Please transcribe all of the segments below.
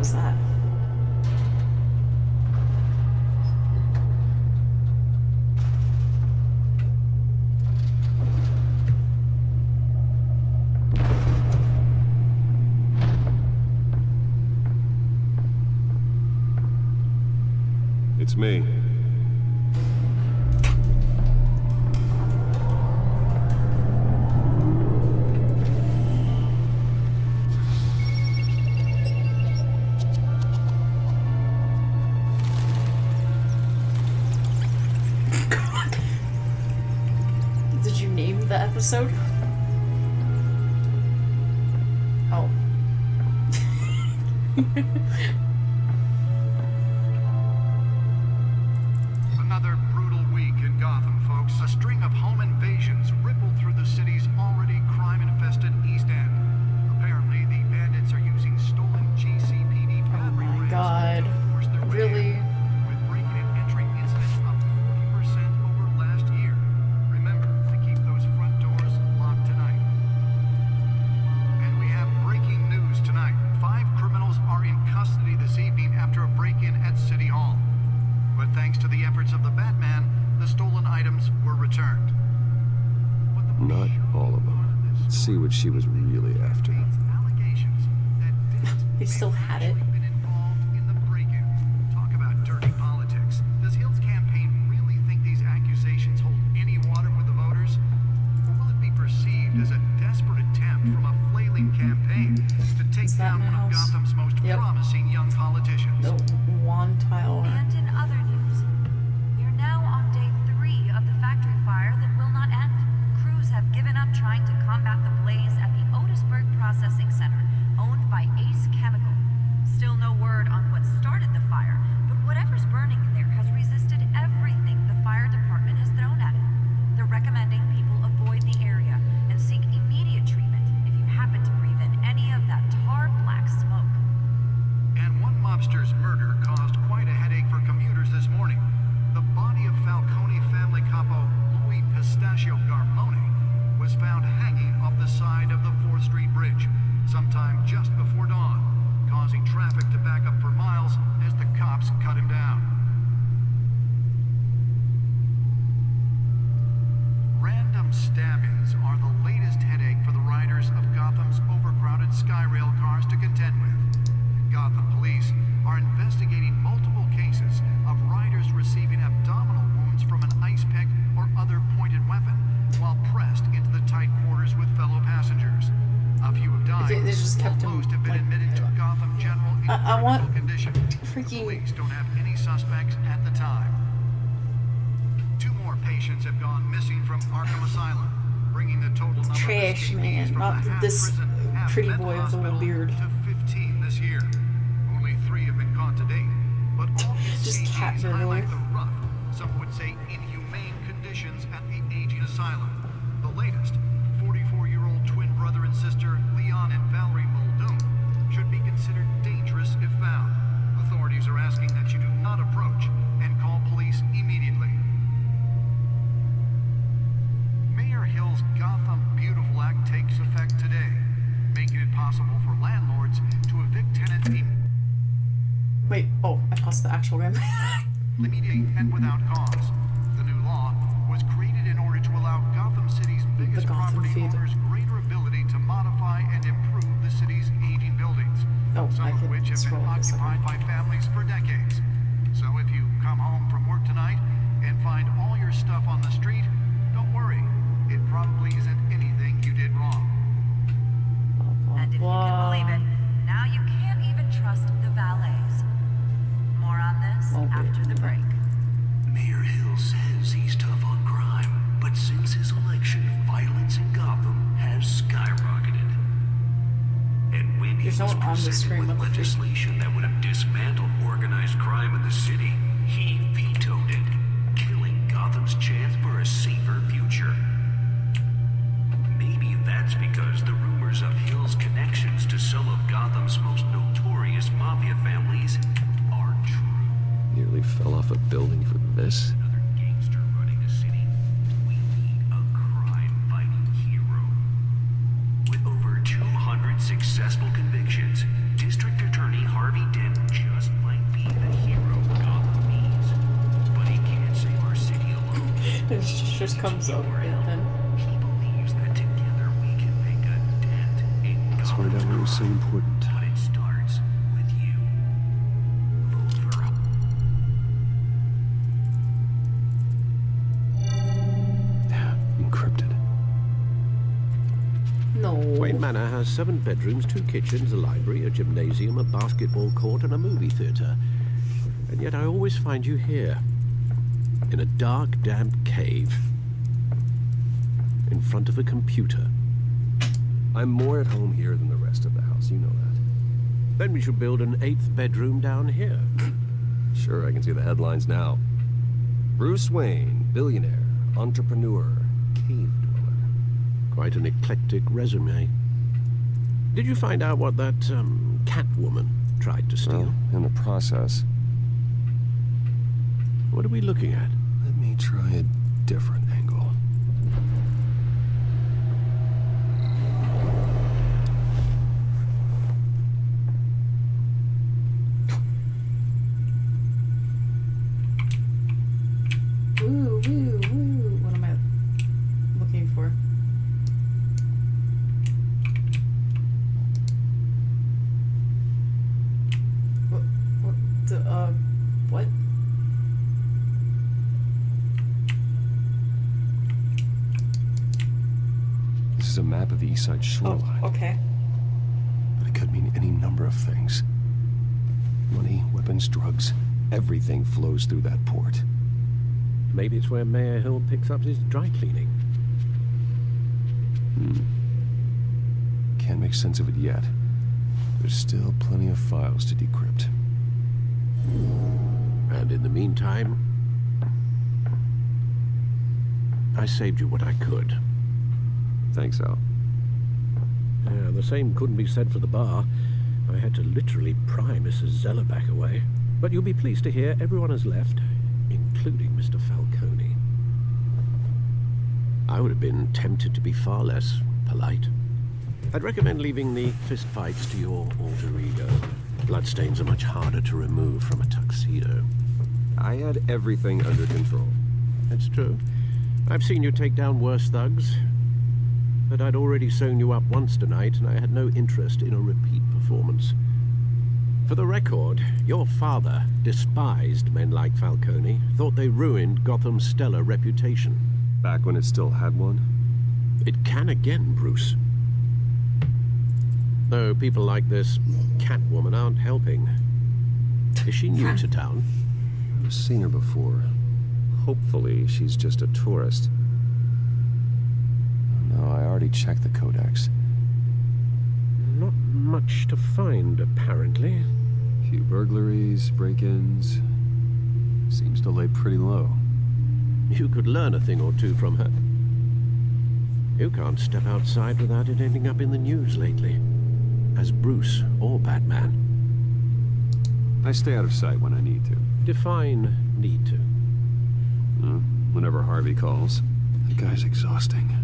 was that? It's me. Did you name the episode? Oh. Another brutal week in Gotham, folks. A string of home invasions rippled through the city's already crime-infested East End. Apparently, the bandits are using stolen GCPD battery Oh my rams God. to force their way Really? in, with breaking and entering incidents up 40% over last year. Remember to keep those front doors locked tonight. And we have breaking news tonight. 5 criminals are in custody this evening after a break-in at City Hall. But thanks to the efforts of the Batman, the stolen items were returned. But the Not all of them. Let's see what she was really after. allegations that didn't He still had it. been involved in the break-in. Talk about dirty politics. Does Hill's campaign really think these accusations hold any water with the voters? Or will it be perceived as a desperate attempt from a flailing campaign to take Is that down my one of house? Gotham's most Yep. promising young politicians? The wand tile. And in other news, we are now on day 3 of the factory fire that will not end. Crews have given up trying to combat the blaze at the Otisburg Processing Center, owned by Ace Chemical. Still no word on what started the fire, but whatever's burning in there has resisted everything the fire department has thrown at it. They're recommending people avoid the area and seek immediate treatment if you happen to breathe in any of that tar black smoke. And one mobster's murder caused quite a headache for commuters this morning. The body of Falcone family capo Louis Pistachio Garmone was found hanging off the side of the 4th Street Bridge sometime just before dawn, causing traffic to back up for miles as the cops cut him down. Random stabbings are the latest headache for the riders of Gotham's overcrowded Skyrail cars to contend with. Gotham police are investigating multiple cases of riders receiving abdominal wounds from an ice pick or other pointed weapon while pressed into the tight quarters with fellow passengers. A few have died, They just kept while him, most have been like, admitted to Gotham General in I want critical condition. freaking- Police don't have any suspects at the time. 2 more patients have gone missing from Arkham Asylum, bringing the total number Trash of man, escapees from not the half this prison, half pretty mental boy with a little hospital beard. to 15 this year. Only 3 have been caught to date, but all Just cat escapees burglar. highlight the rough, some would say inhumane conditions at the aging asylum. The latest, 44-year-old twin brother and sister Leon and Valerie Muldoon, should be considered dangerous if found. Authorities are asking that you do not approach and call police immediately. Mayor Hill's Gotham Beautiful Act takes effect today, making it possible for landlords to evict tenants Wait, oh, I paused the actual game. immediately and without cause. The new law was created in order to allow Gotham City's biggest Gotham property feed. owners greater ability to modify and improve the city's aging buildings, Oh, some I of could which have been scroll this up. occupied by families for decades. So if you come home from work tonight and find all your stuff on the street, don't worry. It probably isn't anything you did wrong. And if you can believe it, now you can't even trust the valets. More on this Won't be after the break. Mayor Hill says he's tough on crime, but since his election, violence in Gotham has skyrocketed. And when he There's no was one on the presented screen with with the tree. legislation that would have dismantled organized crime in the city, he vetoed it, killing Gotham's chance for a safer future. Maybe that's because the rumors of Hill's connections to some of Gotham's most notorious mafia families are true. Nearly fell off a building for this. Another gangster running the city. We need a crime-fighting hero. With over 200 successful convictions, District Attorney Harvey It just comes up right then. He believes that together we can make a dent in Let's find out what was so important. But it starts with you. Over. Encrypted. No. Wayne Manor has 7 bedrooms, 2 kitchens, a library, a gymnasium, a basketball court, and a movie theatre. And yet I always find you here, in a dark, damp cave, in front of a computer. I'm more at home here than the rest of the house, you know that. Then we should build an 8th bedroom down here. Sure, I can see the headlines now. Bruce Wayne, billionaire, entrepreneur, cave dweller. Quite an eclectic resume. Did you find out what that, Catwoman tried to steal? Well, in the process, What are we looking at? let me try a different angle. Woo, woo, woo. What am I looking for? What? This is a map of the East Side shoreline. Oh, okay. But it could mean any number of things. Money, weapons, drugs. Everything flows through that port. Maybe it's where Mayor Hill picks up his dry cleaning. Can't make sense of it yet. There's still plenty of files to decrypt. And in the meantime, I saved you what I could. Thanks, Al. Yeah, the same couldn't be said for the bar. I had to literally pry Mrs. Zellerback away. But you'll be pleased to hear everyone has left, including Mr. Falcone. I would have been tempted to be far less polite. I'd recommend leaving the fistfights to your alter ego. Bloodstains are much harder to remove from a tuxedo. I had everything under control. That's true. I've seen you take down worse thugs. But I'd already sewn you up once tonight, and I had no interest in a repeat performance. For the record, your father despised men like Falcone, thought they ruined Gotham's stellar reputation. Back when it still had one? It can again, Bruce. Though people like this Catwoman aren't helping. Is she new to town? I've seen her before. Hopefully, she's just a tourist. No, I already checked the codex. Not much to find, apparently. Few burglaries, break-ins. Seems to lay pretty low. You could learn a thing or two from her. You can't step outside without it ending up in the news lately. As Bruce or Batman. I stay out of sight when I need to. Define need to. Whenever Harvey calls. That guy's exhausting.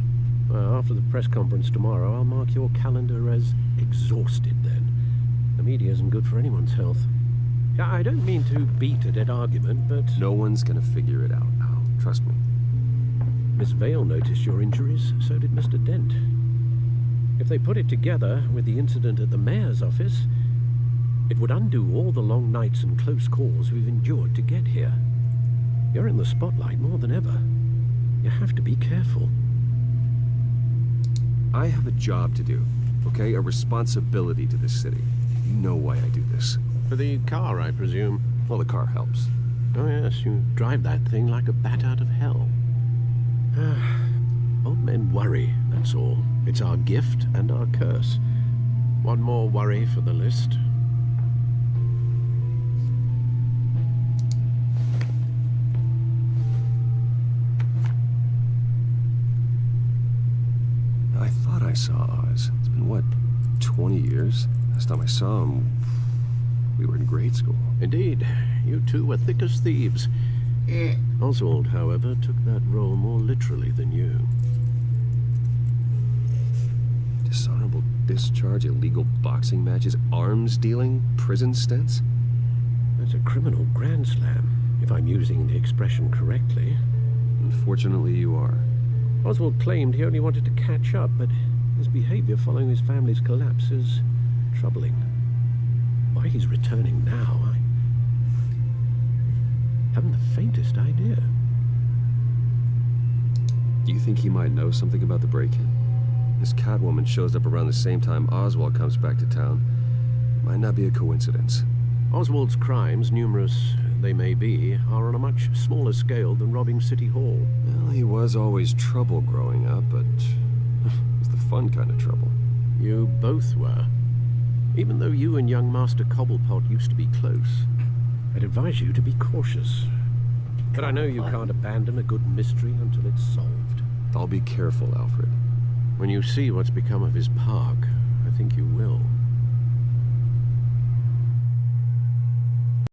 Well, after the press conference tomorrow, I'll mark your calendar as exhausted then. The media isn't good for anyone's health. Yeah, I don't mean to beat a dead argument, but... No one's gonna figure it out, Al. Trust me. Miss Vale noticed your injuries, so did Mr. Dent. If they put it together with the incident at the mayor's office, it would undo all the long nights and close calls we've endured to get here. You're in the spotlight more than ever. You have to be careful. I have a job to do, okay? A responsibility to this city. You know why I do this. For the car, I presume. Well, the car helps. Oh yes, you drive that thing like a bat out of hell. Old men worry, that's all. It's our gift and our curse. One more worry for the list. I thought I saw Oz. It's been, what, 20 years? Last time I saw him, we were in grade school. Indeed, you two were thick as thieves. Oswald, however, took that role more literally than you. Dishonorable discharge, illegal boxing matches, arms dealing, prison stints? That's a criminal grand slam, if I'm using the expression correctly. Unfortunately, you are. Oswald claimed he only wanted to catch up, but his behavior following his family's collapse is troubling. Why he's returning now, I haven't the faintest idea. Do you think he might know something about the break-in? This Catwoman shows up around the same time Oswald comes back to town. Might not be a coincidence. Oswald's crimes, numerous they may be, are on a much smaller scale than robbing City Hall. Well, he was always trouble growing up, but it was the fun kind of trouble. You both were. Even though you and young Master Cobblepot used to be close, I'd advise you to be cautious. But I know you can't abandon a good mystery until it's solved. I'll be careful, Alfred. When you see what's become of his park, I think you will.